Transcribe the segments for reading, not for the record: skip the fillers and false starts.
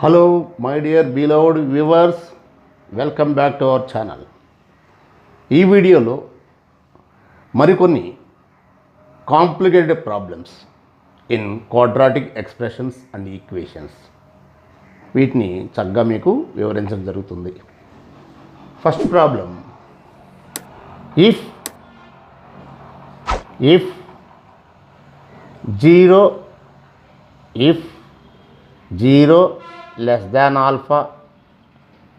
Hello my dear beloved viewers, welcome back to our channel. ఈ వీడియోలో మరికొన్ని complicated problems in quadratic expressions and equations వీటిని చక్కగా మీకు వివరించడం జరుగుతుంది. First problem, if 0 less than alpha,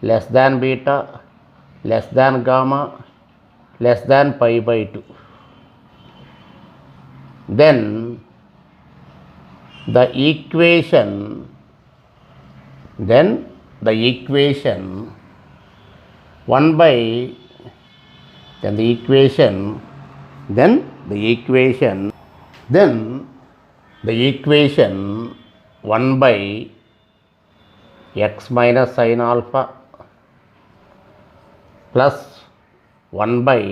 less than beta, less than gamma, less than pi by 2, then the equation 1 by then the equation 1 by x minus sin alpha plus 1 by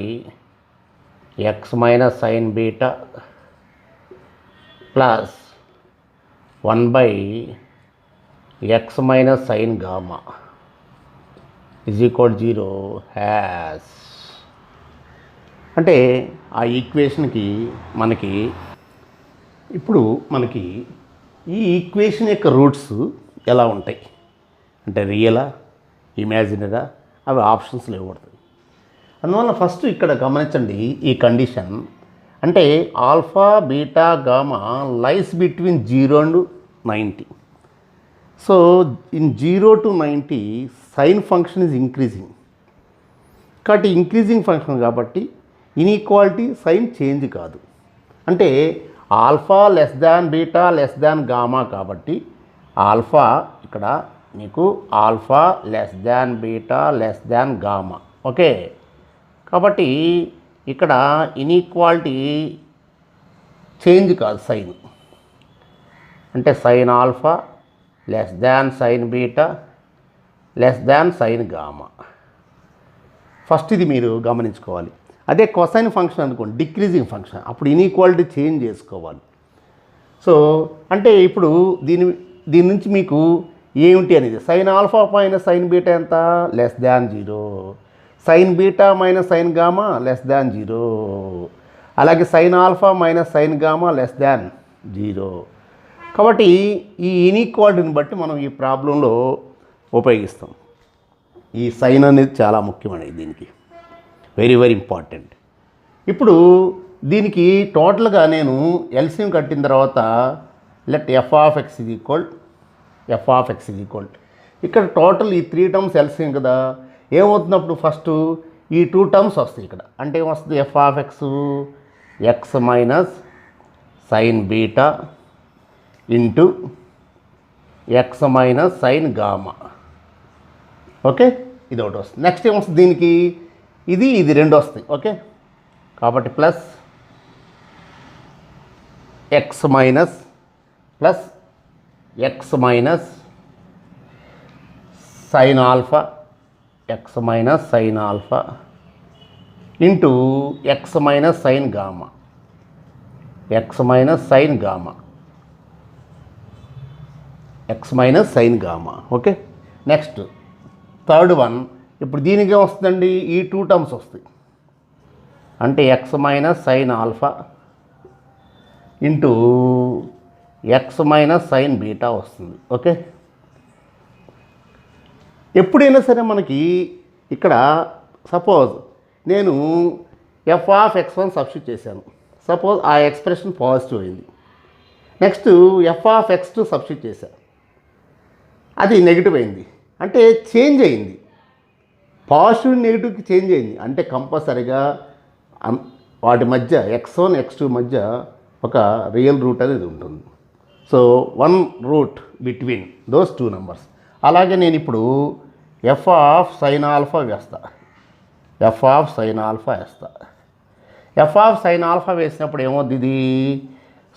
x minus sin beta plus 1 by x minus sin gamma is equal to 0 has. అంటే ఆ ఈక్వేషన్కి మనకి ఇప్పుడు ఈ equation యొక్క roots ఎలా ఉంటాయి అంటే రియలా ఇమాజినరా అవి ఆప్షన్స్లో ఇవ్వబడుతుంది. అందువల్ల ఫస్ట్ ఇక్కడ గమనించండి ఈ కండిషన్ అంటే alpha beta gamma lies between 0 and 90. So in 0 to 90 sine function is increasing కాబట్టి ఇంక్రీజింగ్ ఫంక్షన్ కాబట్టి ఇన్ఈక్వాలిటీ సైన్ చేంజ్ కాదు. అంటే alpha less than beta less than gamma కాబట్టి ఆల్ఫా ఇక్కడ నీకు alpha less than beta less than gamma okay. కాబట్టి ఇక్కడ inequality change కాదు సైన్ అంటే sine alpha less than sine beta less than sine gamma. First ఇది మీరు గమనించుకోవాలి. అదే కొసైన్ ఫంక్షన్ అనుకోండి డిక్రీజింగ్ ఫంక్షన్ అప్పుడు ఇన్ఈక్వాలిటీ చేంజ్ చేసుకోవాలి. సో అంటే ఇప్పుడు దీని నుంచి మీకు ఏమిటి అనేది sine alpha minus sine beta ఎంత less than 0, sine beta minus sine gamma less than 0, అలాగే sine alpha minus sine gamma less than 0. కాబట్టి ఈ ఇన్ఈక్వాలిటీని బట్టి మనం ఈ ప్రాబ్లంలో ఉపయోగిస్తాం. ఈ సైన్ అనేది చాలా ముఖ్యమైనది దీనికి, వెరీ వెరీ ఇంపార్టెంట్. ఇప్పుడు దీనికి టోటల్గా నేను ఎల్సిఎం కట్టిన తర్వాత let F of x is equal ఇక్కడ టోటల్ ఈ 3 టర్మ్స్ ఎల్సిఎం కదా ఏమవుతున్నప్పుడు ఫస్ట్ ఈ 2 టర్మ్స్ వస్తాయి ఇక్కడ అంటే ఏమొస్తుంది f of x minus sine beta into x minus sine gamma okay. ఇది ఒకటి వస్తుంది. నెక్స్ట్ ఏమొస్తుంది దీనికి ఇది 2 వస్తాయి ఓకే. కాబట్టి plus x minus sine alpha into x minus sine gamma okay. Next third one ఇప్పుడు దీనికి ఏమొస్తుందండి ఈ 2 టర్మ్స్ వస్తాయి అంటే x minus sine alpha into x minus sine beta వస్తుంది ఓకే. ఎప్పుడైనా సరే మనకి ఇక్కడ సపోజ్ నేను ఎఫ్ ఆఫ్ x1 సబ్స్టిట్యూట్ చేశాను, సపోజ్ ఆ ఎక్స్ప్రెషన్ పాజిటివ్ అయింది. Next f of x2 substitute చేశాను, అది నెగిటివ్ అయింది అంటే చేంజ్ అయింది, పాజిటివ్ నెగిటివ్కి చేంజ్ అయింది అంటే కంపల్సరిగా వాటి మధ్య x1 x2 మధ్య ఒక రియల్ రూట్ అనేది ఉంటుంది. So 1 root between those 2 numbers. అలాగే నేను ఇప్పుడు ఎఫ్ ఆఫ్ సైన్ ఆల్ఫా వేస్తా, ఎఫ్ ఆఫ్ సైన్ ఆల్ఫా వేసినప్పుడు ఏమవుద్ది ఇది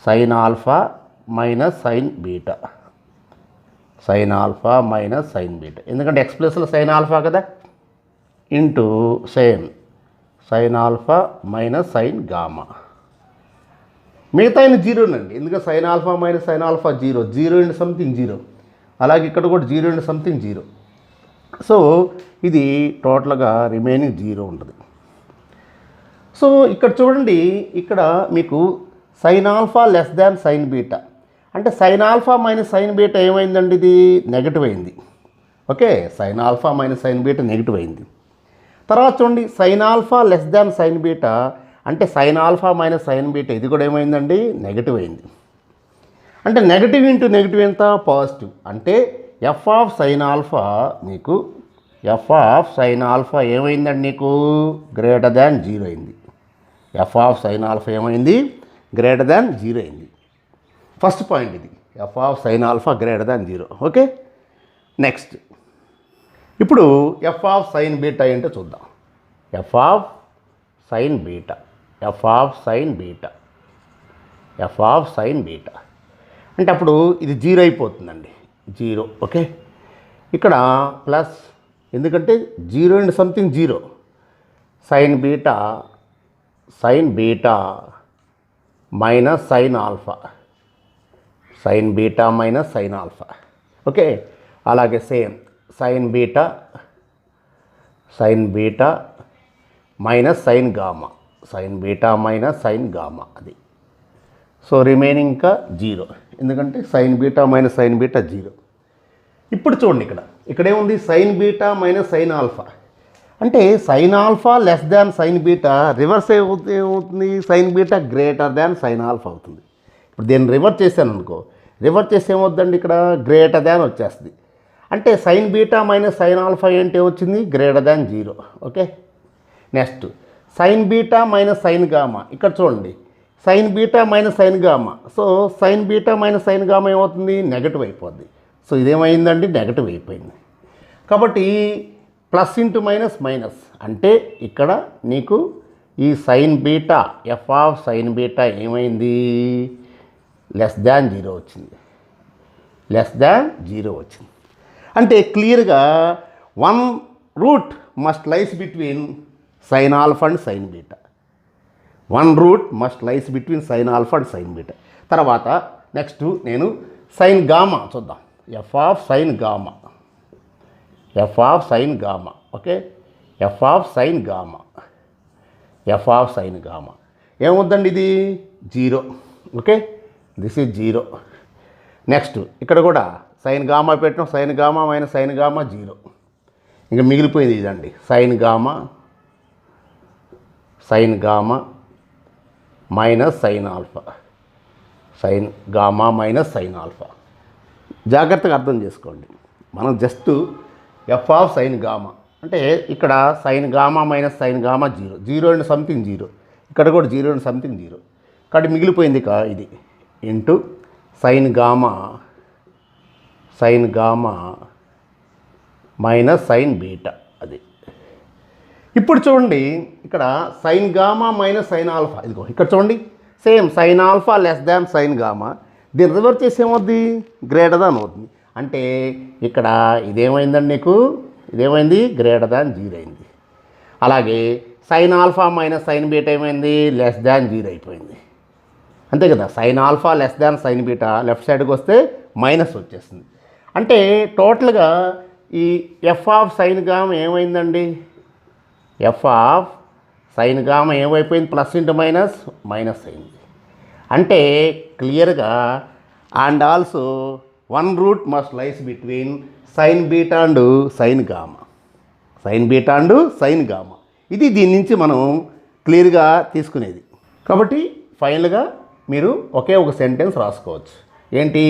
sine alpha minus sine beta, sine alpha minus sine beta, ఎందుకంటే ఎక్స్ ప్లస్లో సైన్ ఆల్ఫా కదా. Into same sine alpha minus sine gamma. మిగతా అయిన జీరోనండి, ఎందుకంటే sine alpha minus sine alpha zero, zero into something zero. అలాగే ఇక్కడ కూడా zero into something zero. So ఇది టోటల్గా రిమైనింగ్ జీరో ఉంటుంది. సో ఇక్కడ చూడండి, ఇక్కడ మీకు sine alpha less than sine beta అంటే sine alpha minus sine beta ఏమైందండి, ఇది నెగటివ్ అయింది. Okay, sine alpha minus sine beta negative అయింది. తర్వాత చూడండి, sine alpha less than sine beta అంటే sine alpha minus sine beta, ఇది కూడా ఏమైందండి, నెగిటివ్ అయింది. అంటే నెగిటివ్ ఇంటూ నెగిటివ్ ఎంత, పాజిటివ్. అంటే ఎఫ్ ఆఫ్ సైన్ ఆల్ఫా నీకు ఎఫ్ ఆఫ్ సైన్ ఆల్ఫా ఏమైందండి, నీకు గ్రేటర్ దాన్ జీరో అయింది. ఎఫ్ ఆఫ్ సైన్ ఆల్ఫా ఏమైంది, గ్రేటర్ దాన్ జీరో అయింది. ఫస్ట్ పాయింట్ ఇది, f of sine alpha greater than zero. Okay, next ఇప్పుడు ఎఫ్ ఆఫ్ సైన్ బీటా ఏంటో చూద్దాం. F of sine beta, f of sine beta, f of sine beta అంటే అప్పుడు ఇది zero అయిపోతుందండి, zero. Okay, ఇక్కడ ప్లస్, ఎందుకంటే zero and something zero, sine beta minus sine alpha, sine beta minus sine alpha. Okay, అలాగే same sine beta minus sine gamma, sine beta minus sine gamma అది. So remaining ఇంకా zero, ఎందుకంటే sine beta minus sine beta zero. ఇప్పుడు చూడండి, ఇక్కడ ఏముంది, sine beta minus sine alpha అంటే sine alpha less than sine beta, reverse ఏమవుతుంది, sine beta greater than sine alpha అవుతుంది. ఇప్పుడు దీన్ని రివర్స్ చేశాను అనుకో, రివర్స్ చేసి ఏమవుతుందండి, ఇక్కడ గ్రేటర్ దాన్ వచ్చేస్తుంది. అంటే sine beta minus sine alpha ఏంటి వచ్చింది, greater than zero. Okay, next sine beta minus sine gamma, ఇక్కడ చూడండి sine beta minus sine gamma. So sine beta minus sine gamma ఏమవుతుంది, నెగటివ్ అయిపోద్ది. సో ఇదేమైందండి, నెగటివ్ అయిపోయింది. కాబట్టి ప్లస్ ఇంటూ మైనస్ మైనస్, అంటే ఇక్కడ నీకు ఈ sine beta f of sine beta ఏమైంది, లెస్ దాన్ జీరో వచ్చింది, లెస్ దాన్ జీరో వచ్చింది. అంటే క్లియర్గా one root must lies between sine alpha and sine beta, one root must lies between sine alpha and sine beta. తర్వాత next నేను sine gamma చూద్దాం, f of sine gamma, f of sine gamma. Okay, f of sine gamma, f of sine gamma ఏమవుద్దండి, ఇది zero. Okay, this is zero. Next ఇక్కడ కూడా sine gamma పెట్టినాం, sine gamma minus sine gamma zero. ఇంకా మిగిలిపోయింది ఇదండి, sine gamma minus sine alpha, sine gamma minus sine alpha. జాగ్రత్తగా అర్థం చేసుకోండి, మనం just f of sine gamma అంటే ఇక్కడ sine gamma minus sine gamma zero, zero and something zero, ఇక్కడ కూడా జీరో అండ్ సంథింగ్ జీరో. కాబట్టి మిగిలిపోయింది ఇది into sine gamma minus sine beta అది. ఇప్పుడు చూడండి, ఇక్కడ sine gamma minus sine alpha, ఇదిగో ఇక్కడ చూడండి same sine alpha less than sine gamma, దీన్ని రివర్స్ చేసి ఏమవుద్ది, గ్రేటర్ దాన్ అవుతుంది. అంటే ఇక్కడ ఇదేమైందండి, నీకు ఇదేమైంది, గ్రేటర్ దాన్ జీరో అయింది. అలాగే sine alpha minus sine beta ఏమైంది, లెస్ దాన్ జీరో అయిపోయింది. అంతే కదా, sine alpha less than sine beta left సైడ్కి వస్తే మైనస్ వచ్చేస్తుంది. అంటే టోటల్గా ఈ ఎఫ్ ఆఫ్ సైన్ గామా ఏమైందండి, ఎఫ్ ఆఫ్ సైన్ గామా ఏమైపోయింది, ప్లస్ ఇంటూ మైనస్ మైనస్ అయింది. అంటే క్లియర్గా and also one root must lies between sine beta and sine gamma, sine beta and sine gamma. ఇది దీని నుంచి మనం క్లియర్గా తీసుకునేది. కాబట్టి ఫైనల్గా మీరు ఒకే ఒక సెంటెన్స్ రాసుకోవచ్చు. ఏంటి,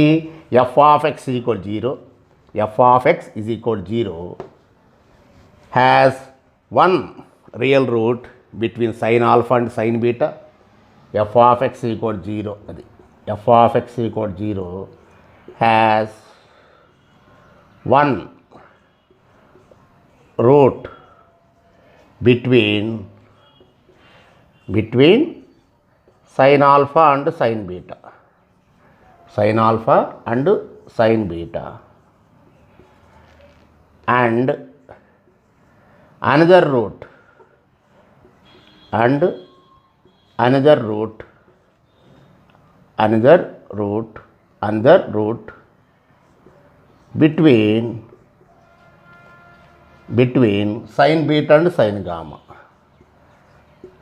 f of x is equal zero, f of x is equal zero has one real root between sine alpha and sine beta, f of x equal zero అది, f of x equal zero has one root between sine alpha and sine beta, sine alpha and sine beta, and another root and another root between sin beta and sin gamma,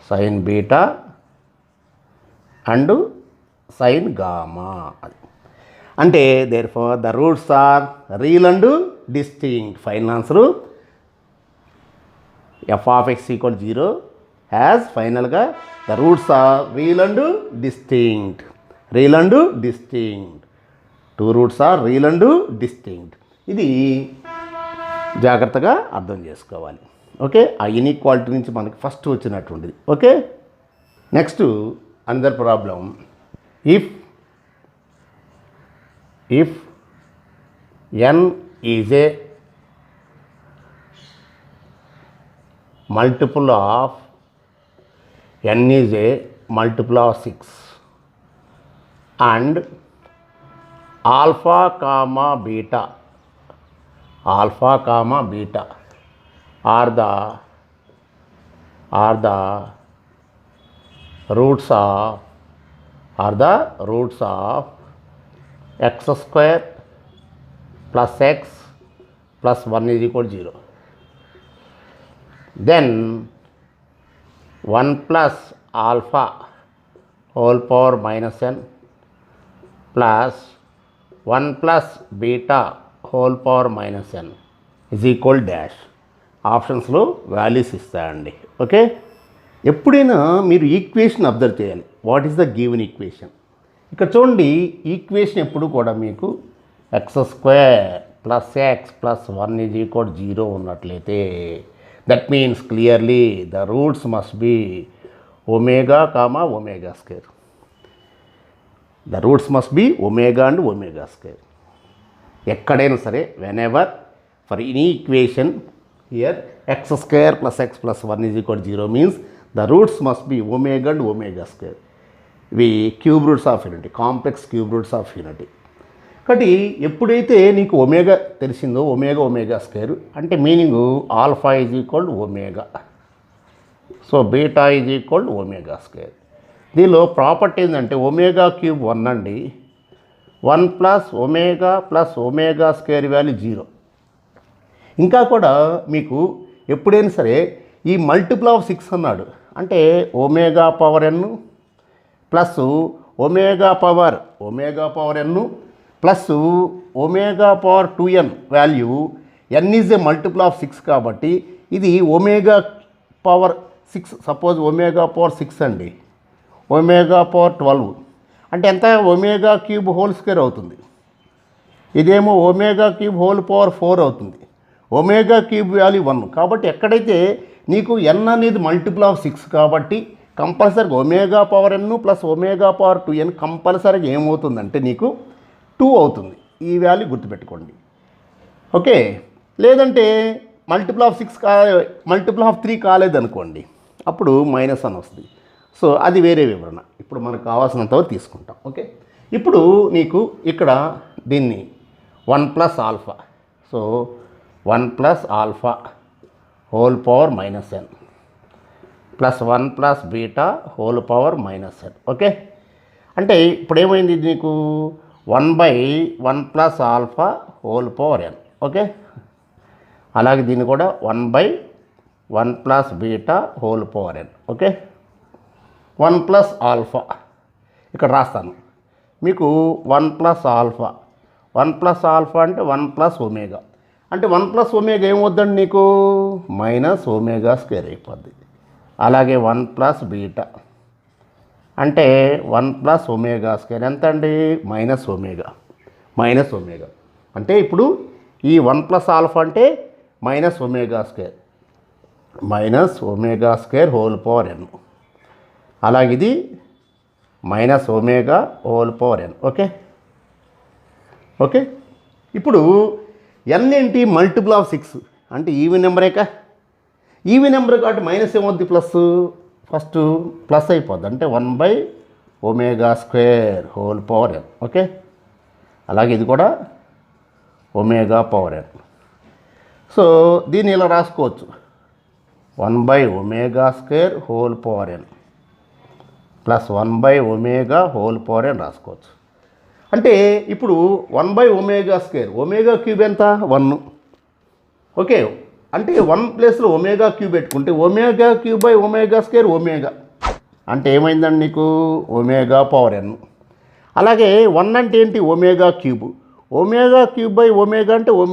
sin beta and sin gamma. అంటే therefore the roots are real and distinct. Final answer f of x equal 0 has ఫైనల్గా the roots are real and distinct. Two roots are real and distinct. ఇది జాగ్రత్తగా అర్థం చేసుకోవాలి. Okay, ఆ inequality నుంచి మనకి first వచ్చినటువంటిది. Okay, next another problem. If n is a multiple of n is a multiple of 6 and alpha comma beta are the roots of x square plus x plus 1 is equal to 0, then 1 plus alpha whole power minus n plus 1 plus beta whole power minus n is equal dash. ఆప్షన్స్లో values ఇస్తాయండి. Okay, ఎప్పుడైనా మీరు equation observe చేయాలి. What is the given equation? ఇక్కడ చూడండి, equation ఎప్పుడు కూడా మీకు X square plus X plus 1 is equal 0 ఉన్నట్లయితే that means clearly the roots must be omega comma omega square. The roots must be omega and omega square. ఎక్కడైనా సరే when ever for any equation here X square plus X plus 1 is equal 0 means the roots must be omega and omega square. ఇవి cube roots of unity, complex cube roots of unity. కాబట్టి ఎప్పుడైతే నీకు omega తెలిసిందో omega square అంటే meaning alpha is equal omega, so beta is equal omega square. దీనిలో property ఏంటంటే omega cube 1 అండి, 1 plus omega square value 0. ఇంకా కూడా మీకు ఎప్పుడైనా సరే ఈ మల్టిపుల్ ఆఫ్ 6 అన్నాడు అంటే omega power n plus omega power n plus omega power 2n value n is a multiple of 6 కాబట్టి ఇది omega power 6. Suppose omega power 6 అండి, ఒమేగా పవర్ 12 అంటే ఎంత? ఒమేగా క్యూబ్ హోల్ స్క్వేర్ అవుతుంది. ఇదేమో ఒమేగా క్యూబ్ హోల్ పవర్ 4 అవుతుంది. Omega cube value 1 కాబట్టి ఎక్కడైతే నీకు n అనేది మల్టిపుల్ ఆఫ్ 6 కాబట్టి కంపల్సరీగా omega power n plus omega power 2n కంపల్సరీగా ఏమవుతుందంటే నీకు 2 అవుతుంది. ఈ వాల్యూ గుర్తుపెట్టుకోండి. ఓకే, లేదంటే మల్టిపుల్ ఆఫ్ 3 కాలేదనుకోండి, అప్పుడు మైనస్ అని వస్తుంది. సో అది వేరే వివరణ, ఇప్పుడు మనకు కావాల్సినంత వరకు తీసుకుంటాం. ఓకే, ఇప్పుడు నీకు ఇక్కడ దీన్ని 1 plus alpha, so 1 plus alpha whole power minus n plus 1 plus beta whole power minus n. Okay, అంటే ఇప్పుడు ఏమైంది నీకు 1/1 plus alpha whole power n. Okay, అలాగే దీన్ని కూడా 1/1 plus beta whole power n. Okay, 1 plus alpha ఇక్కడ రాస్తాను మీకు 1 ప్లస్ ఆల్ఫా అంటే 1 ప్లస్ ఒమేగా అంటే 1 ప్లస్ ఒమేగా ఏమవుద్దండి నీకు మైనస్ ఒమేగా స్క్వేర్ అయిపోద్ది. అలాగే 1 ప్లస్ బీటా అంటే 1 ప్లస్ ఒమేగా స్క్వేర్ ఎంత అండి? మైనస్ ఒమేగా అంటే ఇప్పుడు ఈ 1 ప్లస్ ఆల్ఫా అంటే minus omega square whole power n. అలాగే ఇది minus omega whole power n. Okay, ఇప్పుడు n ఏంటి? మల్టిపుల్ ఆఫ్ 6 అంటే ఈవెన్ నెంబరేక, ఈవెన్ నెంబర్ కాబట్టి మైనస్ ఏమవుద్ది? ప్లస్, ఫస్ట్ ప్లస్ అయిపోద్ది అంటే 1/ఒమేగా square whole power n. Okay, అలాగే ఇది కూడా ఒమేగా పవర్ n. సో దీన్ని ఇలా రాసుకోవచ్చు 1/ω² హోల్ పవర్ n ప్లస్ 1/ω² రాసుకోవచ్చు. అంటే ఇప్పుడు 1/ω², ఒమేగా క్యూబ్ ఎంత 1. ఓకే, అంటే 1 ప్లేస్లో ఒమేగా క్యూబ్ పెట్టుకుంటే ω³ ఒమేగా అంటే ఏమైందండి నీకు ఒమేగా పవర్ n. అలాగే 1 అంటే ఏంటి ω³ ω³ అంటే ω²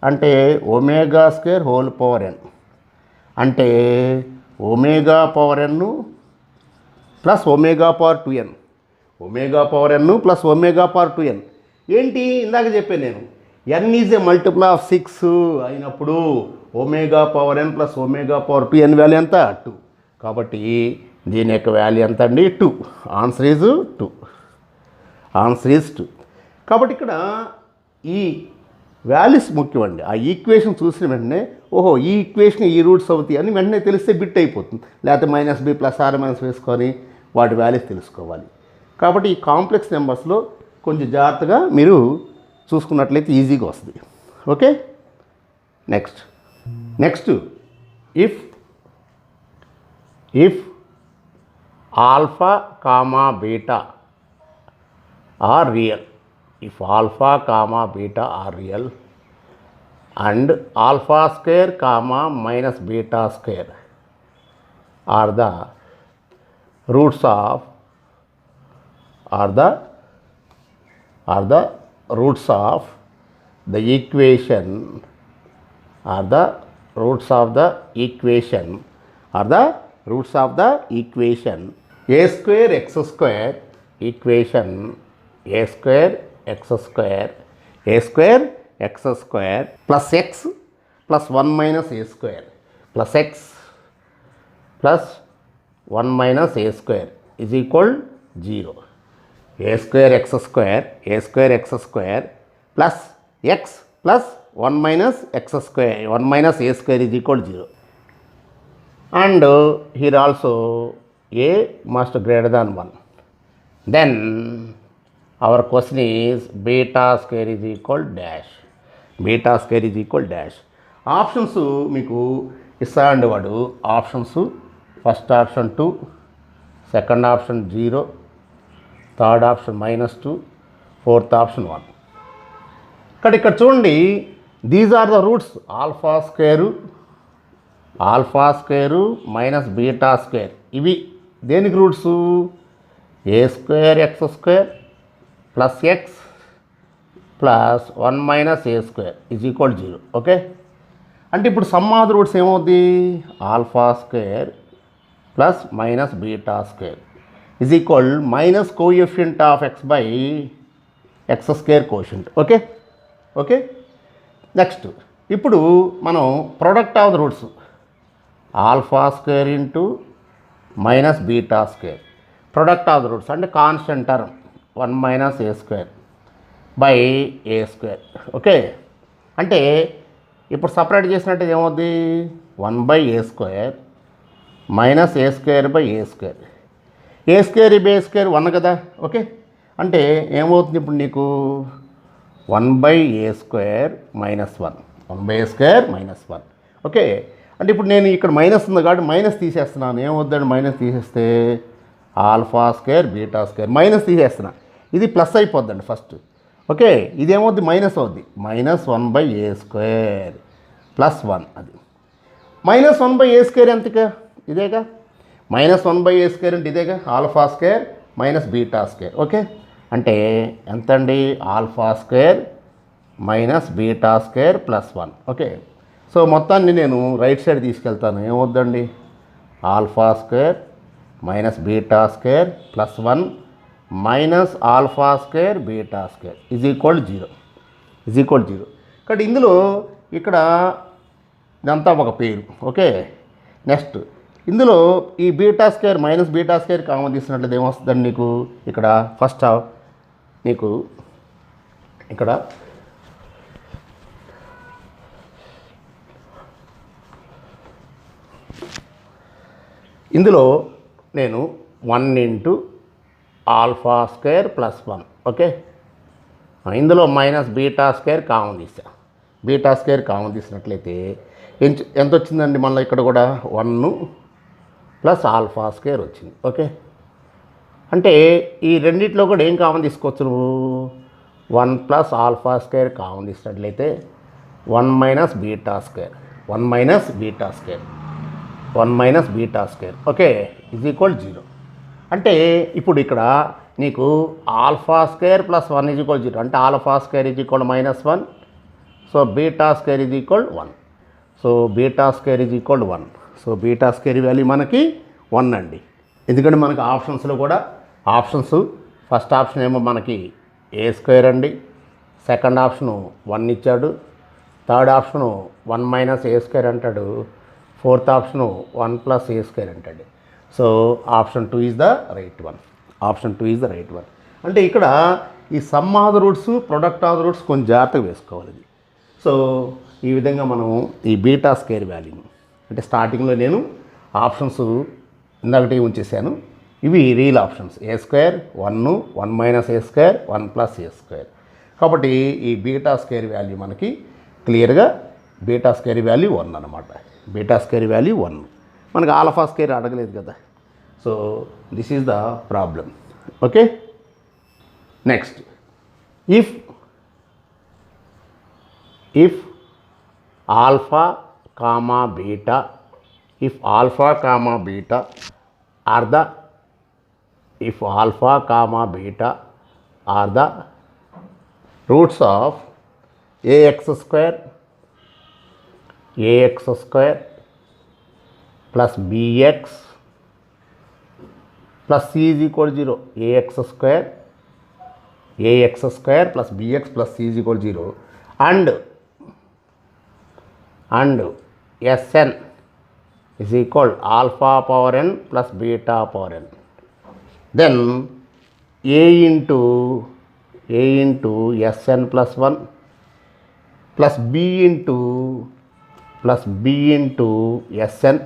అంటే ω² హోల్ పవర్ n అంటే omega power n plus omega power 2n plus omega power 2n. ఏంటి ఇందాక చెప్పాను నేను, n is a multiple of 6 అయినప్పుడు omega power n plus omega power 2n value ఎంత 2. కాబట్టి దీని యొక్క వాల్యూ ఎంత అండి 2. Answer is 2. కాబట్టి ఇక్కడ ఈ వాల్యూస్ ముఖ్యమండి. ఆ ఈక్వేషన్ చూసిన వెంటనే ఓహో ఈ ఈక్వేషన్ ఈ రూట్స్ అవుతాయి అని వెంటనే తెలిస్తే బిట్ అయిపోతుంది. లేకపోతే -b ప్లస్ ఆర్ మైనస్ వేసుకొని వాటి వాల్యూస్ తెలుసుకోవాలి. కాబట్టి ఈ కాంప్లెక్స్ నెంబర్స్లో కొంచెం జాగ్రత్తగా మీరు చూసుకున్నట్లయితే ఈజీగా వస్తుంది. Okay, next if alpha comma beta are real, if alpha comma beta are real and alpha square comma minus beta square are the roots of the equation a square x square equation a square x square plus x plus 1 minus a square plus x plus 1 minus a square is equal 0. a square x square plus x plus 1 minus x square 1 minus a square is equal 0. And here also a must greater than 1. Then our question is beta square is equal dash. Options మీకు ఇస్తాండి వాడు. Options first option 2, second option 0, third option -2, fourth option 1. ఇక్కడ చూడండి, these are the roots alpha square minus beta square. ఇవి దేనికి roots a square x square plus x plus 1 minus a square is equal 0. Okay, అంటే ఇప్పుడు some of the roots ఏమవుద్ది alpha square plus minus beta square is equal minus coefficient of x by x square quotient. Okay, next ఇప్పుడు మనం product of the roots alpha square into minus beta square, product of the roots అంటే constant term 1 minus a square by a square. Okay, అంటే ఇప్పుడు separate చేసినట్టు ఏమవుద్ది 1/a square minus a square by a square. a square by a square 1 కదా. Okay, అంటే ఏమవుతుంది ఇప్పుడు నీకు 1/a square minus 1. ఓకే, అంటే ఇప్పుడు నేను ఇక్కడ మైనస్ ఉంది కాబట్టి మైనస్ తీసేస్తున్నాను. ఏమవుద్దండి మైనస్ తీసేస్తే alpha square beta square minus తీసేస్తున్నా, ఇది ప్లస్ అయిపోద్దండి ఫస్ట్. ఓకే, ఇదేమవుద్ది మైనస్ అవుద్ది -1/a square ప్లస్ 1. అది -1/a square ఎంతగా ఇదేగా -1/a square అంటే ఇదేగా alpha square minus beta square. Okay, అంటే ఎంత అండి alpha square minus beta square plus 1. Okay, so మొత్తాన్ని నేను రైట్ సైడ్ తీసుకెళ్తాను. ఏమవుద్దండి alpha square minus beta square plus 1 minus alpha square beta square is equal 0. కాబట్టి ఇందులో ఇక్కడ ఇదంతా ఒక పేరు. ఓకే, నెక్స్ట్ ఇందులో ఈ beta square minus beta square common తీసినట్లయితే ఏమొస్తుందండి నీకు ఇక్కడ ఫస్ట్ నీకు ఇక్కడ ఇందులో నేను 1 into alpha square plus 1. Okay, ఇందులో మైనస్ బీటా స్క్వేర్ కామన్ తీసా. బీటా స్క్వేర్ కామన్ తీసినట్లయితే ఎంత వచ్చిందండి మళ్ళీ ఇక్కడ కూడా 1 ప్లస్ ఆల్ఫా స్క్వేర్ వచ్చింది. ఓకే, అంటే ఈ రెండిట్లో కూడా ఏం కామన్ తీసుకోవచ్చు నువ్వు? 1 ప్లస్ ఆల్ఫా స్క్వేర్ కామన్ తీసినట్లయితే 1 minus beta square, 1 minus beta square, 1 minus beta square, okay, is equal 0. అంటే ఇప్పుడు ఇక్కడ నీకు alpha square plus 1 is equal 0, అంటే alpha square is equal -1, so beta square is equal 1, so beta square is equal 1, so beta square value మనకి 1 అండి. ఎందుకంటే మనకి ఆప్షన్స్లో కూడా ఫస్ట్ ఆప్షన్ ఏమో మనకి ఏ స్క్వేర్ అండి, సెకండ్ ఆప్షను 1 ఇచ్చాడు, థర్డ్ ఆప్షను 1 మైనస్ ఏ స్క్వేర్ అంటాడు, ఫోర్త్ ఆప్షను 1 ప్లస్ ఏ స్క్వేర్ అంటాడు. So option 2 is the right one, option 2 is the right one. అంటే ఇక్కడ ఈ some of the roots, product of the roots కొంచెం జాగ్రత్తగా వేసుకోవాలి. సో ఈ విధంగా మనం ఈ బీటా స్క్వేర్ వాల్యూని, అంటే స్టార్టింగ్లో నేను ఆప్షన్స్ ఇందాకటి ఉంచేసాను, ఇవి real options A square 1, 1 minus A square, 1 plus A square. కాబట్టి ఈ బీటా స్క్వేర్ వాల్యూ మనకి క్లియర్గా బీటా స్క్వేర్ వాల్యూ 1 అనమాట. బీటా స్క్వేర్ వాల్యూ 1, మనకి ఆల్ఫా స్క్వేర్ అడగలేదు కదా. So this is the problem. Okay, next if alpha comma beta are the roots of ax square plus bx plus c is equal to 0, ax square plus bx plus c is equal to 0, and Sn is equal alpha power n plus beta power n. Then a into Sn plus 1 plus b into Sn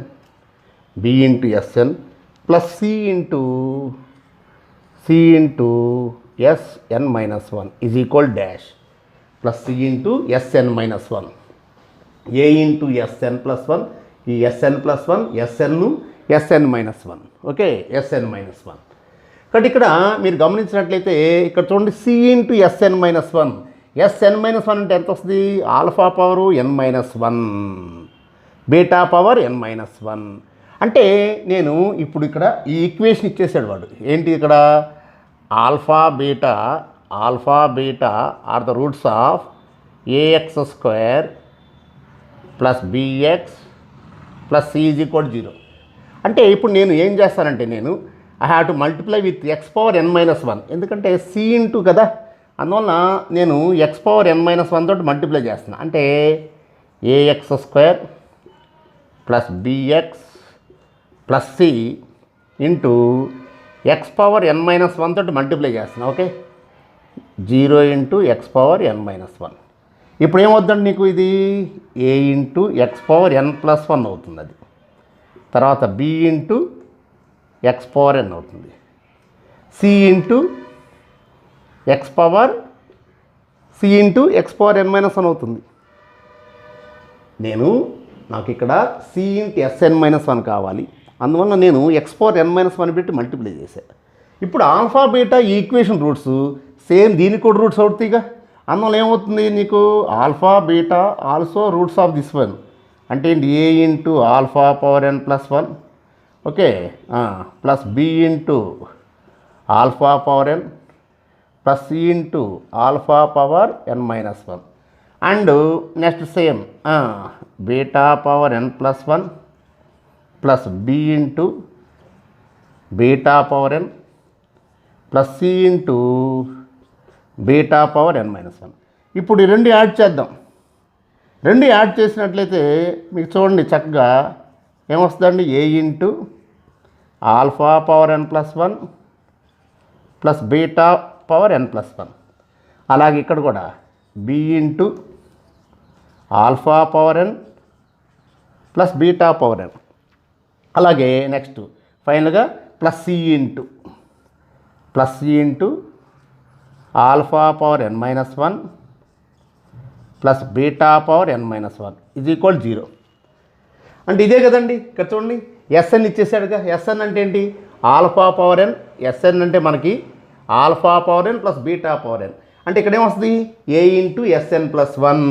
plus c into Sn minus 1 is equal dash plus c into Sn minus 1. a into Sn plus 1, ఈ Sn plus 1, Sn minus 1, okay, Sn minus 1. కాబట్టి ఇక్కడ మీరు గమనించినట్లయితే ఇక్కడ చూడండి c into Sn minus 1, Sn minus 1 అంటే ఎంత వస్తుంది? Alpha power n minus 1, beta power n minus 1. అంటే నేను ఇప్పుడు ఇక్కడ ఈ ఈక్వేషన్ ఇచ్చేసాడు వాడు. ఏంటి ఇక్కడ? Alpha beta are the roots of ax square plus bx plus c is equal 0. అంటే ఇప్పుడు నేను ఏం చేస్తానంటే నేను I have to multiply with x power n minus 1, ఎందుకంటే c ఇంటూ కదా, అందువలన నేను ఎక్స్ పవర్ n మైనస్ 1 తోటి మల్టిప్లై చేస్తున్నా. అంటే ax square plus bx plus c into X power n minus 1 తోటి మల్టిప్లై చేస్తున్నా. Okay, 0 into X power n minus 1. ఇప్పుడు ఏమవుతుందండి నీకు? ఇది a into X power n plus 1 అవుతుంది. అది తర్వాత b into X power n అవుతుంది, c into X power n minus 1 అవుతుంది. నాకు ఇక్కడ c ఇంటూ Sn మైనస్ 1 కావాలి, అందువల్ల నేను ఎక్స్ పవర్ n మైనస్ 1 పెట్టి మల్టిప్లై చేశాను. ఇప్పుడు alpha beta equation roots same దీనికి కూడా రూట్స్ అవుతాయిగా, అందువల్ల ఏమవుతుంది నీకు? Alpha beta also roots of this one, అంటే ఏంటి? A into alpha power n plus 1, okay, plus b into alpha power n plus c into alpha power n minus 1, and next same beta power n plus 1 plus b into beta power n plus c into beta power n minus 1. ఇప్పుడు ఈ రెండు add చేద్దాం. రెండు add చేసినట్లయితే మీకు చూడండి చక్కగా ఏమొస్తుందండి? A into alpha power n plus 1 plus beta power n plus 1. అలాగే ఇక్కడ కూడా b into alpha power n plus beta power n. అలాగే నెక్స్ట్ ఫైనల్గా plus c into alpha power n minus 1 plus beta power n minus 1 is equal 0. అంటే ఇదే కదండి. ఇక్కడ చూడండి ఎస్ఎన్ ఇచ్చేసాడుగా. ఎస్ఎన్ అంటే ఏంటి? ఆల్ఫా పవర్ ఎన్. ఎస్ఎన్ అంటే మనకి alpha power n plus beta power n. అంటే ఇక్కడ ఏమొస్తుంది? A into S n plus 1.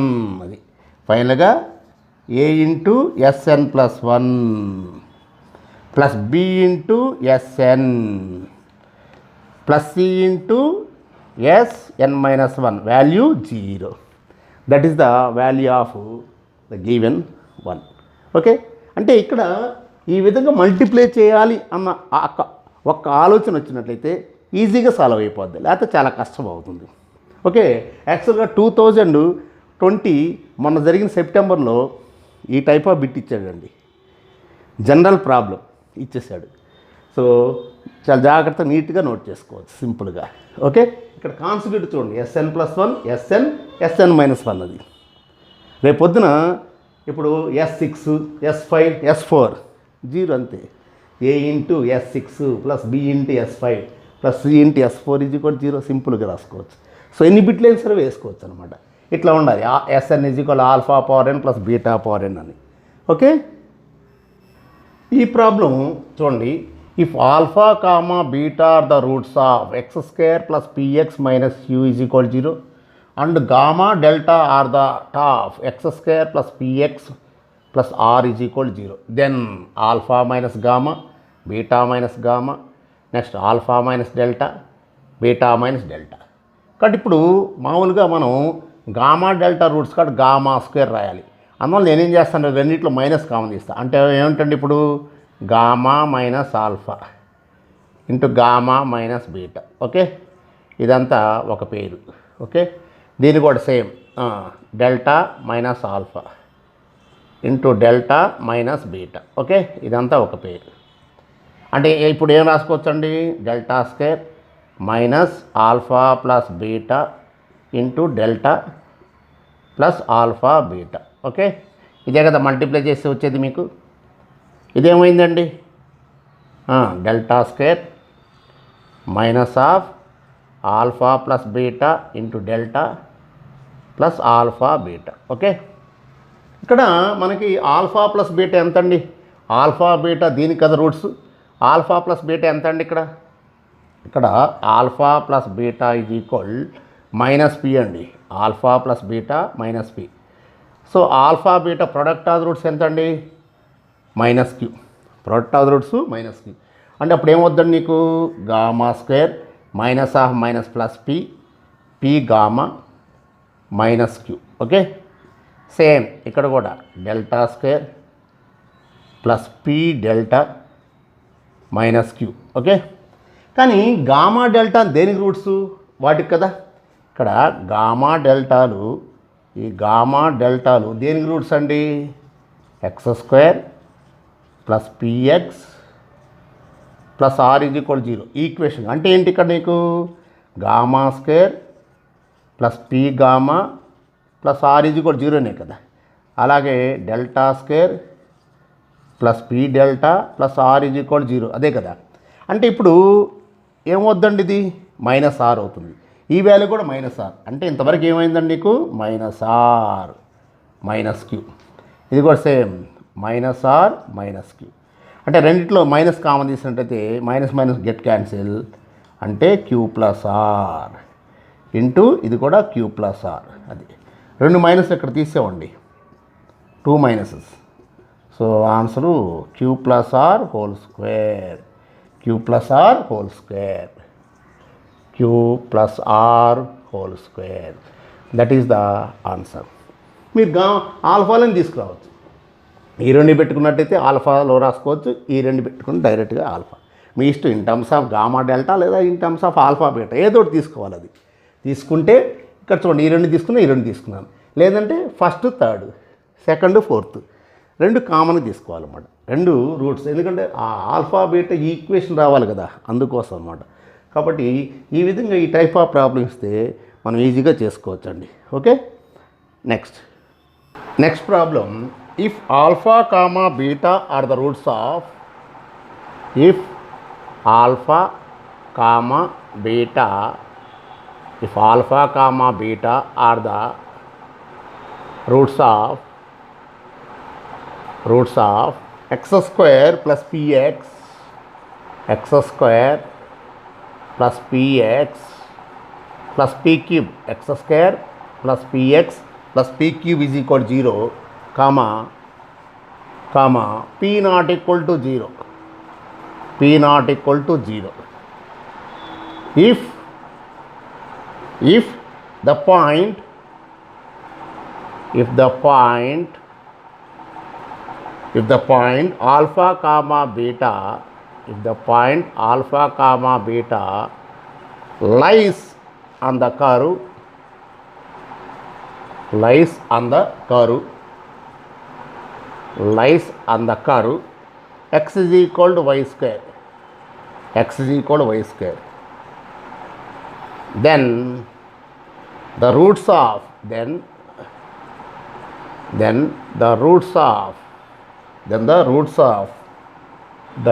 అది ఫైనల్గా a into S n plus 1 plus b into S n plus c into S n minus 1 value 0. That is the value of the given 1. Okay. అంటే ఇక్కడ ఈ విధంగా multiply చేయాలి అన్న ఒక్క ఆలోచన వచ్చినట్లయితే ఈజీగా సాల్వ్ అయిపోద్ది, లేకపోతే చాలా కష్టం అవుతుంది. ఓకే. యాక్చువల్గా 2020 మొన్న జరిగిన సెప్టెంబర్లో ఈ టైప్ ఆఫ్ బిట్ ఇచ్చాడండి. జనరల్ ప్రాబ్లం ఇచ్చేసాడు. సో చాలా జాగ్రత్త నీట్గా నోట్ చేసుకోవచ్చు సింపుల్గా. ఓకే. ఇక్కడ కాన్స్టిట్యూట్ చూడండి, ఎస్ఎన్ ప్లస్ 1 ఎస్ఎన్ మైనస్ 1. అది రేపు పొద్దున ఇప్పుడు S6 S5 S4 0 అంతే. A into S6 plus b into S5 plus c into S4 ఇది కూడా 0 సింపుల్గా రాసుకోవచ్చు. సో ఎన్ని బిట్లు అయినా సరే వేసుకోవచ్చు అనమాట. ఇట్లా ఉండాలి. S n is equal alpha power n plus beta power n అని. ఓకే. ఈ ప్రాబ్లం చూడండి, if alpha comma beta are the roots of x² plus px minus u is equal 0 and gamma delta are the top x² plus px plus r is equal 0, then alpha minus gamma beta minus gamma next alpha minus delta beta minus delta. కాబట్టి ఇప్పుడు మామూలుగా మనం gamma delta roots కాబట్టి gamma square రాయాలి. అందువల్ల నేనేం చేస్తాను, రెండింటిలో మైనస్ కామన్ తీస్తాను. అంటే ఏమిటండి ఇప్పుడు gamma minus alpha into gamma minus beta. Okay. ఇదంతా ఒక పేరు. ఓకే. దీని కూడా same delta minus alpha into delta minus beta. Okay. ఇదంతా ఒక పేరు. అంటే ఇప్పుడు ఏం రాసుకోవచ్చండి, delta square minus alpha plus beta into delta plus alpha beta. Okay. ఇదే కదా మల్టిప్లై చేసి వచ్చేది మీకు. ఇదేమైందండి, delta square minus of alpha plus beta into delta plus alpha beta. Okay. ఇక్కడ మనకి ఆల్ఫా ప్లస్ బీటా ఎంత అండి? ఆల్ఫా బీటా దీనికి కదా రూట్స్. ఆల్ఫా ప్లస్ బీటా ఎంత అండి? ఇక్కడ alpha plus beta is equal minus p అండి. Alpha plus beta minus p. So alpha beta product of roots ఎంత అండి? Minus q. Product of roots minus q. అంటే అప్పుడు ఏమవుద్దండి నీకు, gamma square minus of minus plus p gamma minus q. Okay. Same ఇక్కడ కూడా delta square plus p delta minus q. Okay. కానీ gamma delta దేనికి రూట్స్? వాటికి కదా. ఇక్కడ గామా డెల్టాలు, ఈ గామా డెల్టాలు దేనికి రూట్స్ అండి? x² plus px plus r is equal 0 equation. అంటే ఏంటి ఇక్కడ నీకు, gamma square plus p gamma plus r is equal 0నే కదా. అలాగే delta square plus p delta plus r is equal 0 అదే కదా. అంటే ఇప్పుడు ఏమవుద్దండి, ఇది మైనస్ r అవుతుంది. ఈ వాల్యూ కూడా మైనస్ r. అంటే ఇంతవరకు ఏమైందండి నీకు, మైనస్ r మైనస్ క్యూ. ఇది కూడా same minus r minus q. అంటే రెండిట్లో మైనస్ కామన్ తీసినట్టయితే మైనస్ మైనస్ గెట్ క్యాన్సిల్, అంటే క్యూ ప్లస్ r ఇంటూ ఇది కూడా క్యూ ప్లస్ r. అది రెండు మైనస్ ఇక్కడ తీసేవండి, 2 minuses. So answer q plus r whole square, q plus r whole square, q plus r whole square. That is the answer. మీరు ఆల్ఫాలను తీసుకురావచ్చు. ఈ రెండు పెట్టుకున్నట్టయితే ఆల్ఫాలో రాసుకోవచ్చు, ఈ రెండు పెట్టుకుని డైరెక్ట్గా ఆల్ఫా. మీ ఇష్టం, in terms of gamma delta లేదా in terms of alpha beta ఏదో ఒకటి తీసుకోవాలి. అది తీసుకుంటే ఇక్కడ చూడండి, ఈ రెండు తీసుకున్నా, ఈ రెండు తీసుకున్నాను. లేదంటే ఫస్ట్ థర్డ్ సెకండ్ ఫోర్త్ రెండు కామన్గా తీసుకోవాలన్నమాట, రెండు రూట్స్. ఎందుకంటే ఆ ఆల్ఫా బీటా ఈక్వేషన్ రావాలి కదా, అందుకోసం అనమాట. కాబట్టి ఈ విధంగా ఈ టైప్ ఆఫ్ ప్రాబ్లమ్ ఇస్తే మనం ఈజీగా చేసుకోవచ్చండి. Okay. Next problem, if alpha comma beta are the roots of, if alpha comma beta, if alpha comma beta are the roots of roots of x square plus px, x square plus px plus p cube, x square plus px plus p cube is equal to 0, comma p not equal to 0, p not equal to 0. If the point alpha comma beta, if the point alpha comma beta lies on the curve, x is equal to y square, then the roots of the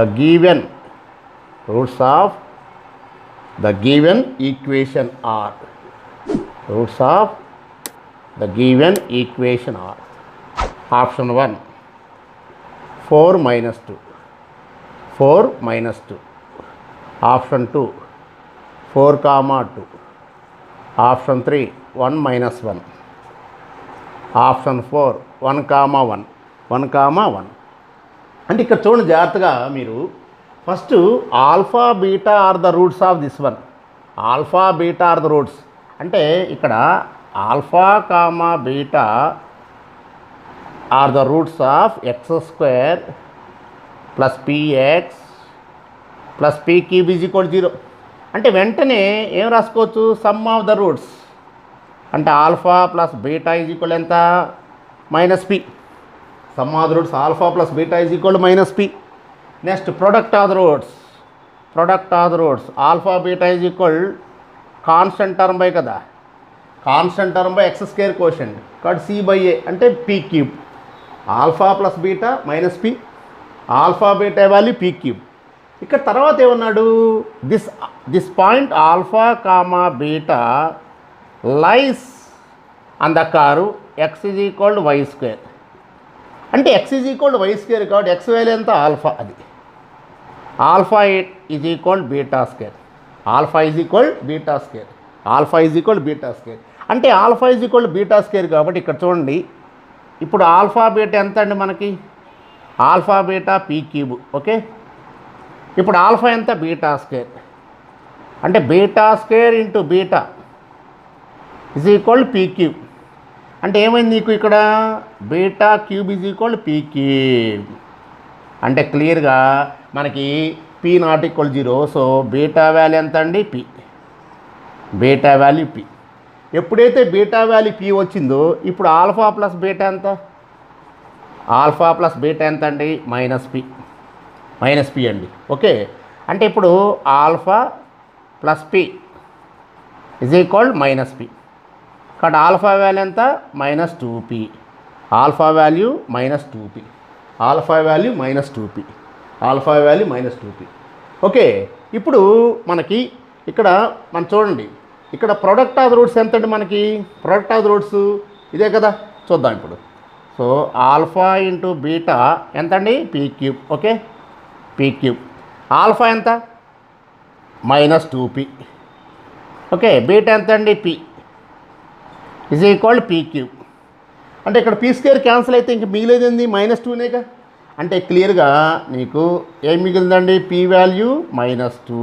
given equation are option 1 4 minus 2, option 2 4 comma 2, option 3 1 minus 1, option 4 1 comma 1. అంటే ఇక్కడ చూడండి జాగ్రత్తగా మీరు first alpha beta are the roots of this one, అంటే ఇక్కడ alpha comma beta are the roots of x square plus p x plus p cube is equal 0. అంటే వెంటనే ఏం రాసుకోవచ్చు, సమ్ ఆఫ్ ద రూట్స్, అంటే alpha plus beta is equal ఎంత, minus p. Sum of the roots alpha plus beta is equal minus p. Next product of the roots alpha beta is equal constant term by కదా, constant term by x square quotient, కాబట్టి c by a అంటే p cube. Alpha plus beta minus p, alpha beta value p cube. ఇక్కడ తర్వాత ఏమన్నాడు, this point alpha comma beta lies on the curve x is equal to y square, అంటే x is equal to y square కాబట్టి x value ఎంత alpha, అది alpha is equal beta square, alpha is equal beta square అంటే alpha is equal beta square కాబట్టి ఇక్కడ చూడండి, ఇప్పుడు alpha beta ఎంత అండి మనకి, alpha beta P cube. Okay, ఇప్పుడు ఆల్ఫా ఎంత, బీటా స్క్వేర్, అంటే beta square into beta is equal P cube. అంటే ఏమైంది నీకు ఇక్కడ, beta cube is equal P cube. అంటే క్లియర్గా మనకి p nought equal 0, so beta value ఎంత అండి, పీ, బీటా వాల్యూ పీ. ఎప్పుడైతే బీటా వాల్యూ పీ వచ్చిందో ఇప్పుడు ఆల్ఫా ప్లస్ బీటా ఎంత, ఆల్ఫా ప్లస్ బీటా ఎంత అండి, మైనస్ పి అండి. ఓకే, అంటే ఇప్పుడు alpha plus P is equal minus P, కాబట్టి ఆల్ఫా వాల్యూ ఎంత, minus 2p, alpha value minus 2p. Okay, ఇప్పుడు మనకి ఇక్కడ మనం చూడండి, ఇక్కడ ప్రొడక్ట్ ఆఫ్ ద రూట్స్ ఎంత అండి మనకి, ప్రొడక్ట్ ఆఫ్ ద రూట్స్ ఇదే కదా, చూద్దాం ఇప్పుడు. సో ఆల్ఫా ఇంటూ బీటా ఎంత అండి, P cube. Okay, P cube. Alpha ఎంత, మైనస్ 2p. ఓకే, బీటా ఎంత అండి, P is equal P cube. అంటే ఇక్కడ పీ స్క్వేర్ క్యాన్సిల్ అయితే ఇంక మిగిలేదు ఏంది, మైనస్ 2నేగా. అంటే క్లియర్గా నీకు ఏం మిగిలిందండి, పీ వాల్యూ -2.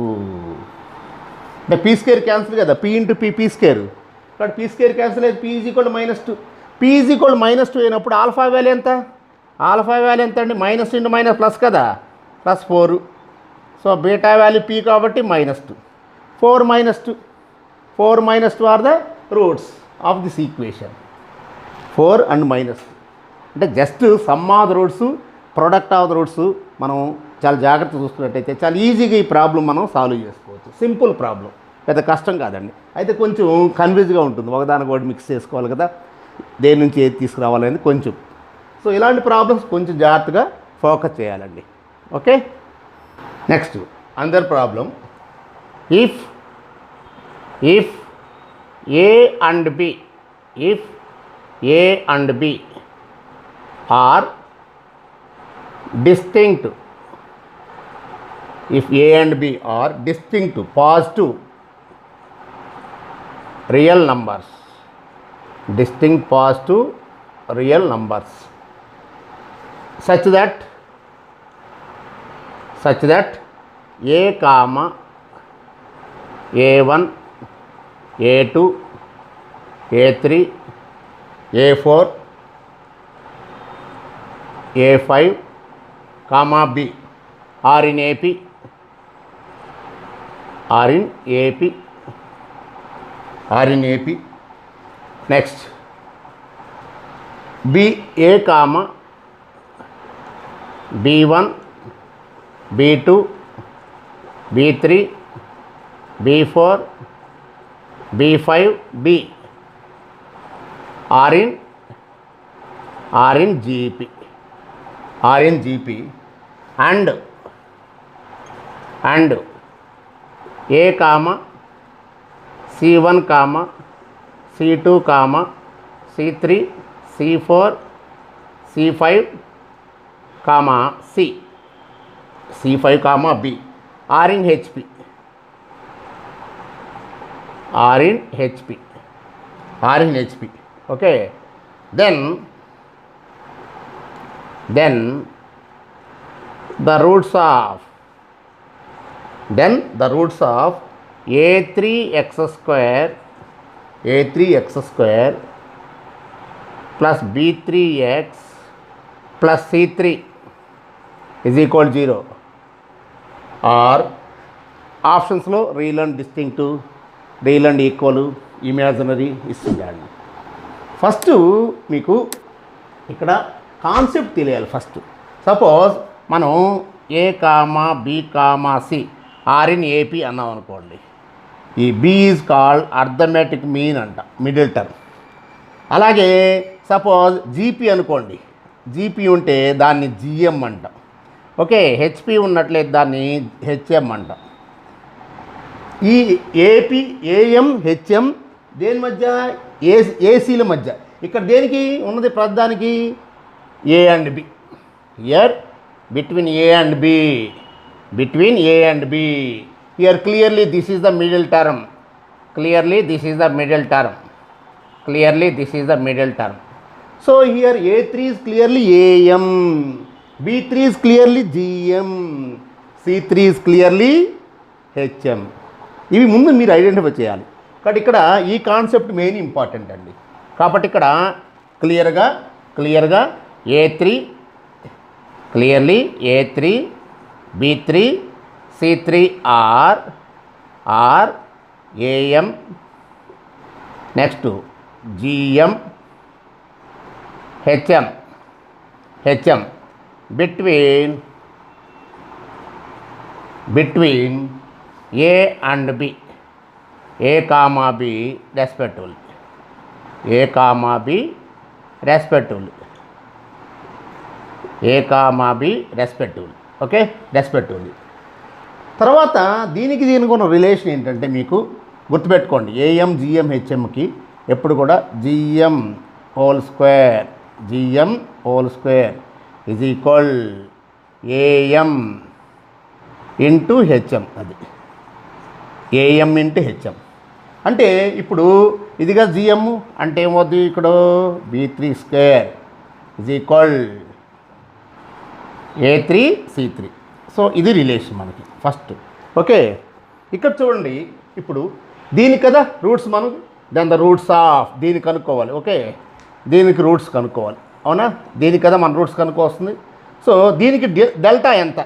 అంటే పీ స్క్వేర్ క్యాన్సిల్ కదా, పీ ఇంటూ పీ స్క్వేర్, కాబట్టి పీ స్క్వేర్ క్యాన్సిల్ అయితే P is equal -2. P is equal -2 అయినప్పుడు ఆల్ఫా వాల్యూ ఎంత, అండి, మైనస్ ఇంటూ మైనస్ ప్లస్ కదా, +4. సో బీటా వాల్యూ పీ కాబట్టి -2, 4 -2 are the roots of this equation, 4 and -2. అంటే just sum of the roots, product of the roots మనం చాలా జాగ్రత్త చూసుకున్నట్టయితే చాలా ఈజీగా ఈ ప్రాబ్లం మనం సాల్వ్ చేసుకోవచ్చు. సింపుల్ ప్రాబ్లం, పెద్ద కష్టం కాదండి. అయితే కొంచెం కన్ఫ్యూజ్గా ఉంటుంది, ఒకదానికి ఒకటి మిక్స్ చేసుకోవాలి కదా, దేని నుంచి ఏది తీసుకురావాలనేది కొంచెం. సో ఇలాంటి ప్రాబ్లమ్స్ కొంచెం జాగ్రత్తగా ఫోకస్ చేయాలండి. ఓకే, నెక్స్ట్ అందర్ problem. If A and B are distinct, if A and B are distinct positive real numbers, distinct positive real numbers, such that A comma A1 A2 A3 A4 A5 comma B are in AP, next B A comma B1 B2 B3 B4 B5 B are in GP, and A comma C1 comma C2 comma C3 C4 C5 comma C5 comma B are in HP, okay. Then the roots of A3x square plus B3x plus C3 is equal to 0 or ఆప్షన్స్లో real and distinctive, real and equal, imaginary ఇస్తుందండి. First మీకు ఇక్కడ concept తెలియాలి. First suppose మనం a comma b comma c are in AP అన్నాం అనుకోండి, ఈ b is called arithmetic mean అంట, మిడిల్ టర్మ్. అలాగే సపోజ్ జీపీ అనుకోండి, జీపీ ఉంటే దాన్ని జిఎం అంటాం, ఓకే. హెచ్పి ఉన్నట్లయితే దాన్ని హెచ్ఎం అంటాం. ఈ ఏపీ ఏఎం హెచ్ఎం దేని మధ్య? ఏసీల మధ్య. ఇక్కడ దేనికి ఉన్నది ప్రధానికి? A and B. Here between A and B, here clearly this is the middle term, so here A3 is clearly AM, B3 is clearly GM, C3 is clearly HM. ఇవి ముందు మీరు ఐడెంటిఫై చేయాలి. కాబట్టి ఇక్కడ ఈ కాన్సెప్ట్ మెయిన్ ఇంపార్టెంట్ అండి. కాబట్టి ఇక్కడ క్లియర్గా A3 clearly A3 B3 C3 R AM, next GM HM between A and B, A comma B respectively, okay, respectively. తర్వాత దీనికి ఉన్న రిలేషన్ ఏంటంటే మీకు గుర్తుపెట్టుకోండి, ఏఎం జిఎం హెచ్ఎంకి ఎప్పుడు కూడా GM whole square is equal AM into HM. అది AM into HM అంటే ఇప్పుడు ఇదిగా జిఎం అంటే ఏమవుతుంది, ఇక్కడ B3 square is equal A3 C3. So ఇది రిలేషన్ మనకి ఫస్ట్, ఓకే. ఇక్కడ చూడండి, ఇప్పుడు దీనికి కదా రూట్స్, మనం దాని రూట్స్ ఆఫ్ దీనికి కనుక్కోవాలి, ఓకే. దీనికి రూట్స్ కనుక్కోవాలి, అవునా? దీనికి కదా మన రూట్స్ కనుక్కోవస్తుంది. సో దీనికి డెల్టా ఎంత?